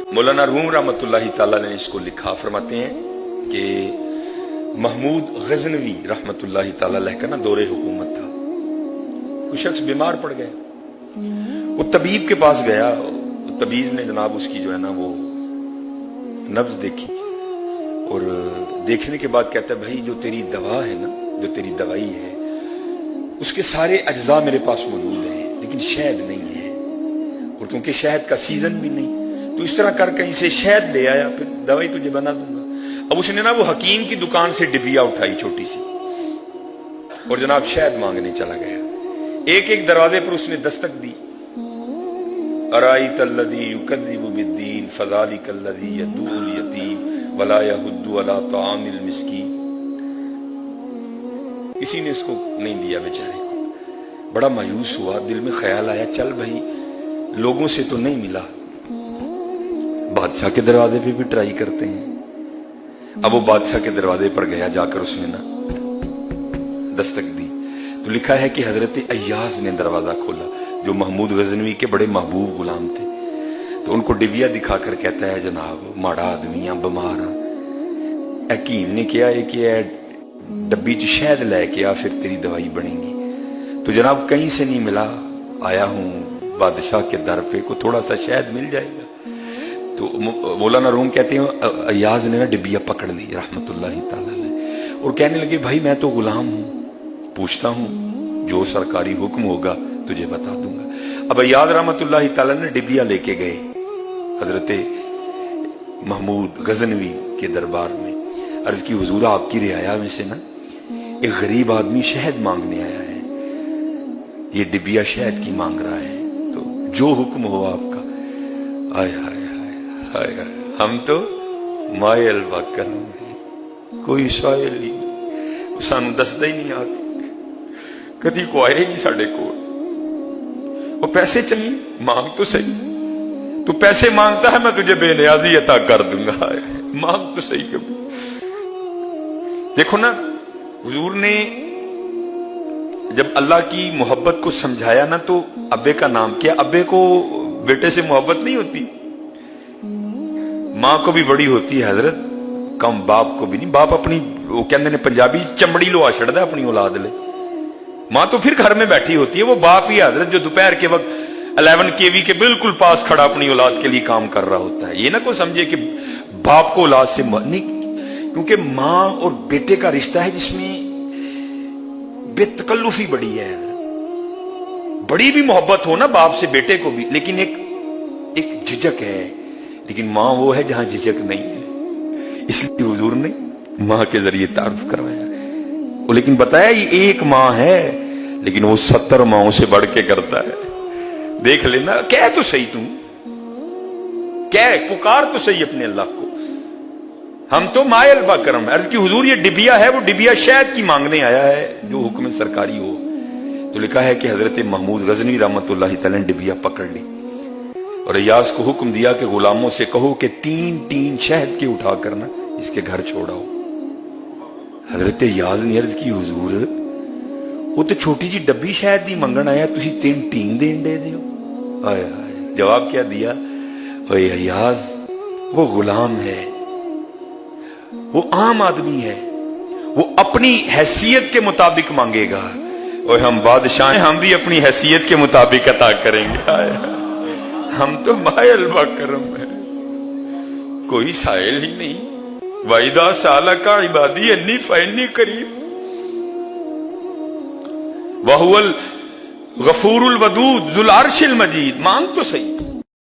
मौलाना room रहमतुल्लाहि ताला ने इसको लिखा, फरमाते हैं कि महमूद गजनवी रहमतुल्लाहि ताला अलैह का ना दौरे हुकूमत था। कुछ शख्स बीमार पड़ गए, वो तबीब के पास गया। तबीब ने जनाब उसकी जो है ना वो नब्ज देखी और देखने के बाद कहता है, भाई जो तेरी दवा है ना, जो तेरी दवाई है, उसके सारे अज्जा मेरे पास मौजूद हैं, लेकिन शहद नहीं है, और क्योंकि शहद का सीजन भी नहीं, तो इस तरह कर कहीं से शहद ले आया, फिर दवाई तुझे बना दूंगा। अब उसने ना वो हकीम की दुकान से डिबिया उठाई छोटी सी, और जनाब शहद मांगने चला गया। एक एक दरवाजे पर उसने दस्तक दी। अराइतल्लज़ी युकज़्ज़िबु बिद्दीन फ़ज़ालिकल्लज़ी यदुउल यतीम वला यहुद्दु अला तामिल मिस्कीन। किसी ने इसको नहीं दिया बेचारे को। बड़ा मायूस हुआ, दिल में ख्याल आया, चल भाई लोगों से तो नहीं मिला, बादशाह के दरवाजे पे भी ट्राई करते हैं। अब वो बादशाह के दरवाजे पर गया, जाकर उसने ना दस्तक दी, तो लिखा है कि हजरत अय्याज ने दरवाजा खोला, जो महमूद गजनवी के बड़े महबूब गुलाम थे। तो उनको डिबिया दिखाकर कहता है, जनाब माड़ा आदमी आ, बीमार आ, हकीम ने कहा है कि डब्बी च शहद लेके आ, फिर तेरी दवाई बनेगी। तो जनाब कहीं से नहीं मिला, आया हूँ बादशाह के दर पे, को थोड़ा सा शहद मिल जाएगा। तो मौलाना रूम कहते हैं अय्याज ने ना डिबिया पकड़ ली रहमतुल्लाहि ताला अलैह, और कहने लगे, भाई मैं तो गुलाम हूँ, पूछता हूँ, जो सरकारी हुक्म होगा तुझे बता दूंगा। अब अय्याज रहमतुल्लाहि ताला ने डिबिया लेके गए हजरत महमूद गजनवी के दरबार में। अर्ज की, हुजूर आपकी रियाया में से ना एक गरीब आदमी शहद मांगने आया है, ये डिबिया शहद की मांग रहा है, तो जो हुक्म हो आपका। आय हाय हाय हाय, हम तो मायल वाकर कोई सायल ही सानू दसदा ही नहीं, आके कदी को आए नहीं साडे को। वो पैसे चाहिए, मांग तो सही, तू पैसे मांगता है मैं तुझे बेनियाजी अता कर दूंगा, मांग तो सही कभी। देखो ना, हुजूर ने जब अल्लाह की मोहब्बत को समझाया ना, तो अब्बे का नाम किया। अब्बे को बेटे से मोहब्बत नहीं होती, मां को भी बड़ी होती है हजरत, कम बाप को भी नहीं। बाप अपनी, वो कहते ने पंजाबी, चमड़ी लोहा छड़दा अपनी औलाद ले। मां तो फिर घर में बैठी होती है, वो बाप ही हजरत जो दोपहर के वक्त 11 kV के बिल्कुल पास खड़ा अपनी औलाद के लिए काम कर रहा होता है। ये ना कोई समझे कि बाप को औलाद से नहीं, क्योंकि मां और बेटे का रिश्ता है जिसमें बेतकल्लुफी बड़ी है। बड़ी भी मोहब्बत हो ना बाप से बेटे को भी, लेकिन एक झिझक है। लेकिन मां वो है जहां झिझक नहीं है, इसलिए हुजूर ने मां के जरिए तारुफ करवाया। वो लेकिन बताया ये एक मां है, लेकिन वो 70 माओं से बढ़ के करता है। देख लेना, कह तो सही, तुम कह, पुकार तो सही अपने अल्लाह को। हम तो मायल बाकरम। अर्ज की, हुजूर ये डिबिया है, वो डिबिया शहद की मांगने आया है, जो हुक्म सरकारी हो। तो लिखा है कि हजरत महमूद गजनवी रहमतुल्लाहि ताला ने डिबिया पकड़ ली और अय्याज को हुक्म दिया कि गुलामों से कहो कि 3 टीन शहद के उठा करना इसके घर छोड़ाओ। हजरत अय्याज ने अर्ज की, हुजूर वो तो छोटी जी डब्बी शहद दी मंगन आया, तुसी 3 टीन देन दे दियो। आय हाय, जवाब क्या दिया, ओए अय्याज वो गुलाम है, वो आम आदमी है, वो अपनी हैसियत के मुताबिक मांगेगा, और हम बादशाह हैं, हम भी अपनी हैसियत के मुताबिक अता करेंगे। आय हम तो मायल बाकरम है, कोई साइल ही नहीं। वाइदा साला का इबादी अन्नी फैनी करीब वहुवल गफूरुल वदूद जुल अर्शिल मजीद। मांग तो सही।